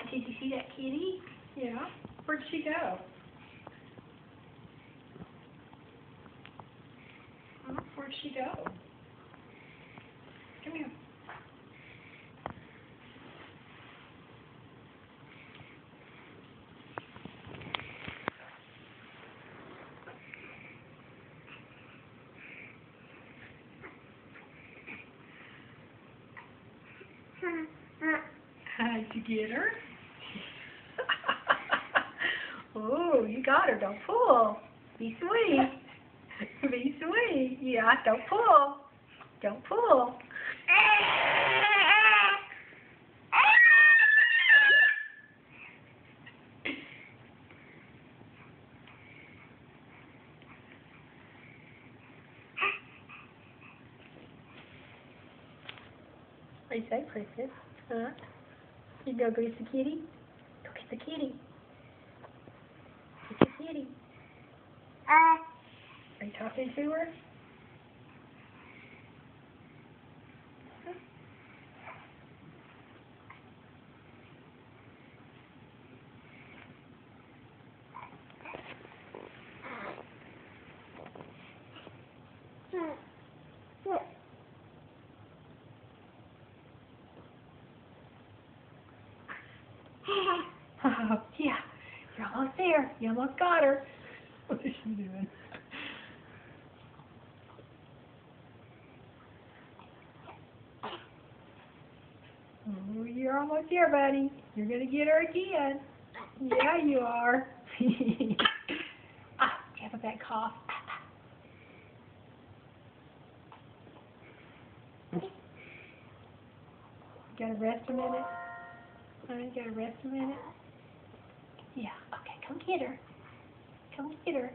Did you see that kitty? Yeah. Where'd she go? Where'd she go? Come here. Did you get her? Oh, you got her. Don't pull. Be sweet. Be sweet. Yeah, don't pull. Don't pull. What do you say, princess? Huh? You go get the kitty? Go get the kitty. Get the kitty. Are you talking to her? Oh, yeah, you're almost there. You almost got her. What is she doing? Oh, you're almost there, buddy. You're going to get her again. Yeah, you are. Do you have a bad cough? You got to rest a minute? You got to rest a minute? Yeah, okay, come get her. Come get her.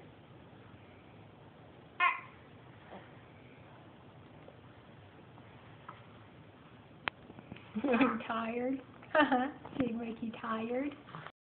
I'm tired. Did it make you tired?